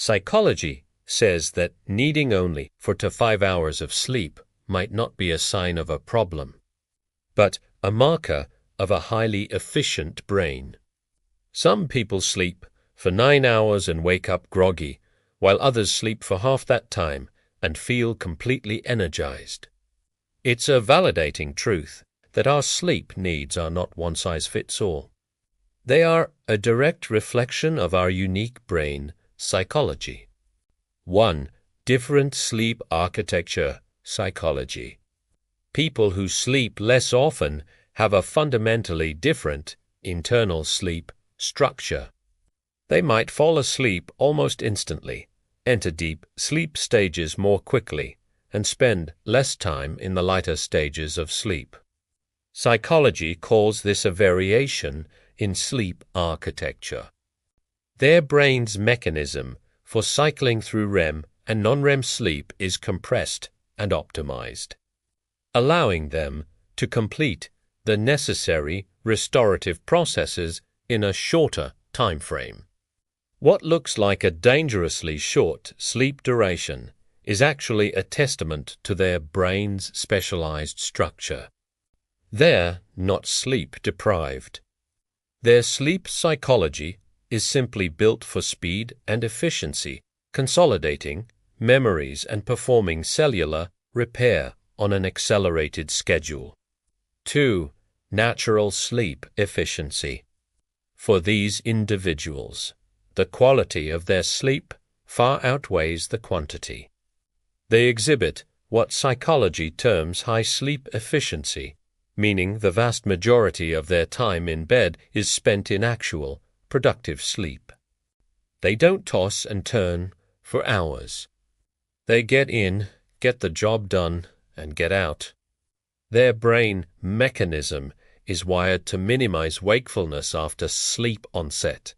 Psychology says that needing only 4 to 5 hours of sleep might not be a sign of a problem, but a marker of a highly efficient brain. Some people sleep for 9 hours and wake up groggy, while others sleep for half that time and feel completely energized. It's a validating truth that our sleep needs are not one-size-fits-all. They are a direct reflection of our unique brain psychology. 1. Different sleep architecture psychology. People who sleep less often have a fundamentally different internal sleep structure. They might fall asleep almost instantly, enter deep sleep stages more quickly, and spend less time in the lighter stages of sleep. Psychology calls this a variation in sleep architecture. Their brain's mechanism for cycling through REM and non-REM sleep is compressed and optimized, allowing them to complete the necessary restorative processes in a shorter time frame. What looks like a dangerously short sleep duration is actually a testament to their brain's specialized structure. They're not sleep deprived. Their sleep psychology is simply built for speed and efficiency, consolidating memories and performing cellular repair on an accelerated schedule. 2. Natural sleep efficiency. For these individuals, the quality of their sleep far outweighs the quantity. They exhibit what psychology terms high sleep efficiency, meaning the vast majority of their time in bed is spent in actual, productive sleep. They don't toss and turn for hours. They get in, get the job done, and get out. Their brain mechanism is wired to minimize wakefulness after sleep onset.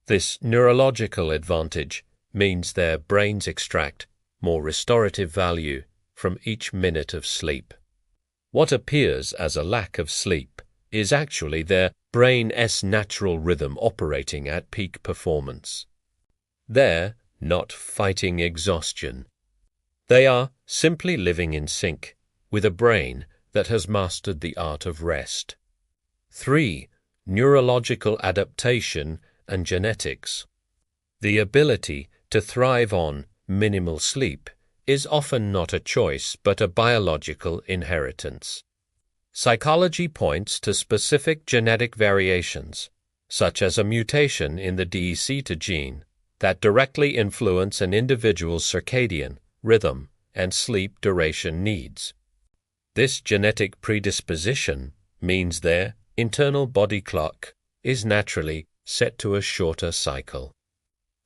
This neurological advantage means their brains extract more restorative value from each minute of sleep. What appears as a lack of sleep is actually their brain's natural rhythm operating at peak performance. They're not fighting exhaustion. They are simply living in sync with a brain that has mastered the art of rest. 3. Neurological Adaptation and Genetics. The ability to thrive on minimal sleep is often not a choice but a biological inheritance. Psychology points to specific genetic variations, such as a mutation in the DEC gene, that directly influence an individual's circadian, rhythm, and sleep duration needs. This genetic predisposition means their internal body clock is naturally set to a shorter cycle.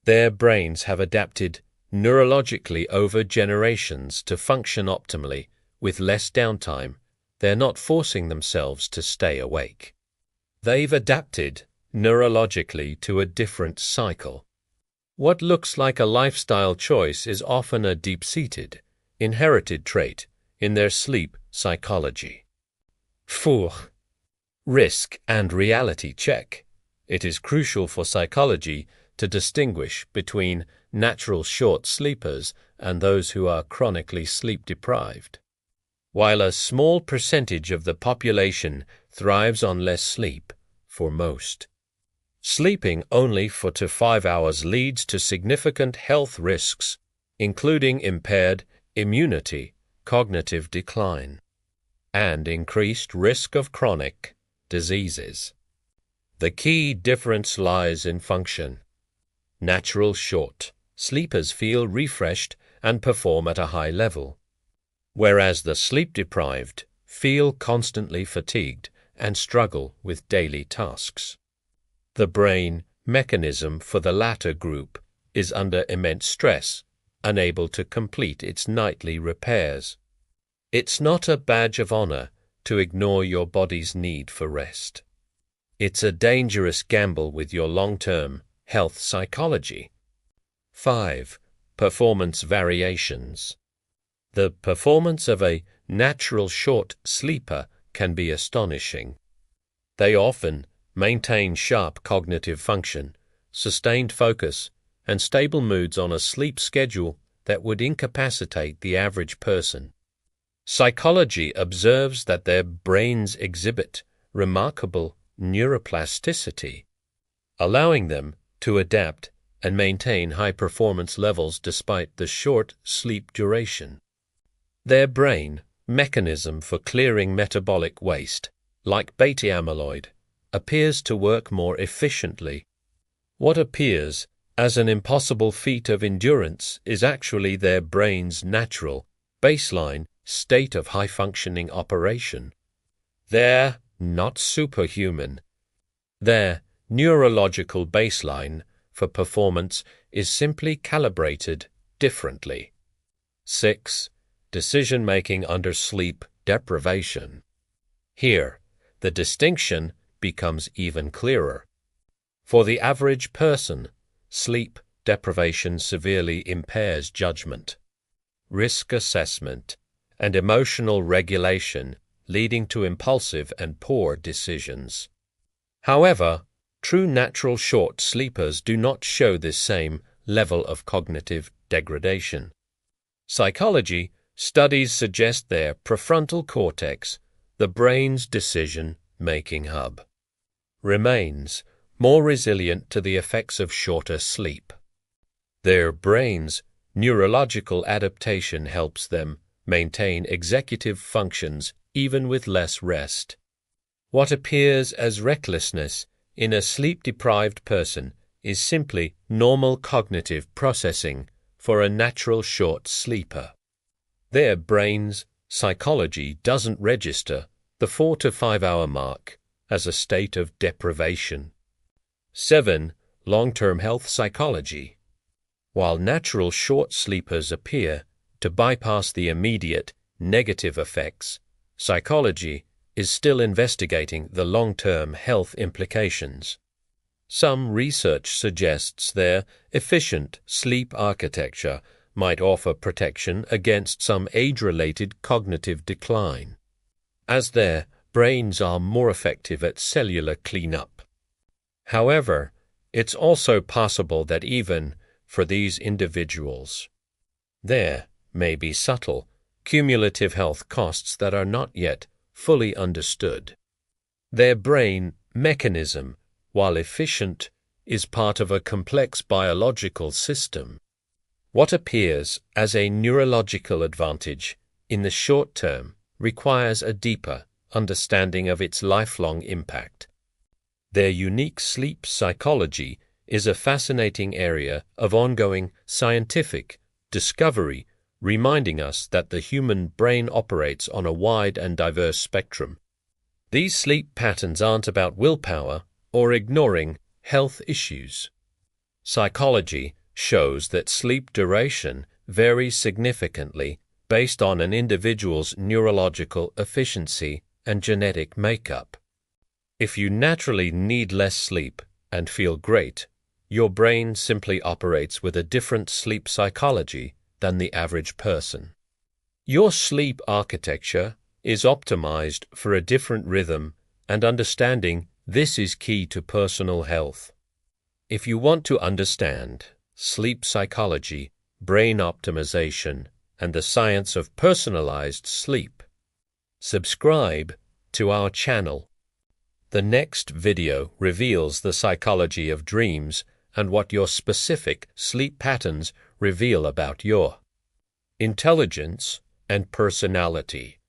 Their brains have adapted neurologically over generations to function optimally with less downtime. They're not forcing themselves to stay awake. They've adapted neurologically to a different cycle. What looks like a lifestyle choice is often a deep-seated, inherited trait in their sleep psychology. 4. Risk and reality check. It is crucial for psychology to distinguish between natural short sleepers and those who are chronically sleep-deprived. While a small percentage of the population thrives on less sleep, for most, sleeping only 4 to 5 hours leads to significant health risks, including impaired immunity, cognitive decline, and increased risk of chronic diseases. The key difference lies in function. Natural short sleepers feel refreshed and perform at a high level, whereas the sleep-deprived feel constantly fatigued and struggle with daily tasks. The brain mechanism for the latter group is under immense stress, unable to complete its nightly repairs. It's not a badge of honor to ignore your body's need for rest. It's a dangerous gamble with your long-term health psychology. 5. Performance variations. The performance of a natural short sleeper can be astonishing. They often maintain sharp cognitive function, sustained focus, and stable moods on a sleep schedule that would incapacitate the average person. Psychology observes that their brains exhibit remarkable neuroplasticity, allowing them to adapt and maintain high performance levels despite the short sleep duration. Their brain mechanism for clearing metabolic waste, like beta amyloid, appears to work more efficiently. What appears as an impossible feat of endurance is actually their brain's natural, baseline state of high-functioning operation. They're not superhuman. Their neurological baseline for performance is simply calibrated differently. 6. Decision-making under sleep deprivation. Here, the distinction becomes even clearer. For the average person, sleep deprivation severely impairs judgment, risk assessment, and emotional regulation, leading to impulsive and poor decisions. However, true natural short sleepers do not show this same level of cognitive degradation. Psychology studies suggest their prefrontal cortex, the brain's decision-making hub, remains more resilient to the effects of shorter sleep. Their brain's neurological adaptation helps them maintain executive functions even with less rest. What appears as recklessness in a sleep-deprived person is simply normal cognitive processing for a natural short sleeper. Their brain's psychology doesn't register the 4 to 5 hour mark as a state of deprivation. 7. Long-term health psychology. While natural short sleepers appear to bypass the immediate negative effects, psychology is still investigating the long-term health implications. Some research suggests their efficient sleep architecture might offer protection against some age-related cognitive decline, as their brains are more effective at cellular cleanup. However, it's also possible that even for these individuals, there may be subtle, cumulative health costs that are not yet fully understood. Their brain mechanism, while efficient, is part of a complex biological system. What appears as a neurological advantage in the short term requires a deeper understanding of its lifelong impact. Their unique sleep psychology is a fascinating area of ongoing scientific discovery, reminding us that the human brain operates on a wide and diverse spectrum. These sleep patterns aren't about willpower or ignoring health issues. Psychology shows that sleep duration varies significantly based on an individual's neurological efficiency and genetic makeup. If you naturally need less sleep and feel great, your brain simply operates with a different sleep psychology than the average person. Your sleep architecture is optimized for a different rhythm, and understanding this is key to personal health. If you want to understand sleep psychology, brain optimization, and the science of personalized sleep, subscribe to our channel. The next video reveals the psychology of dreams and what your specific sleep patterns reveal about your intelligence and personality.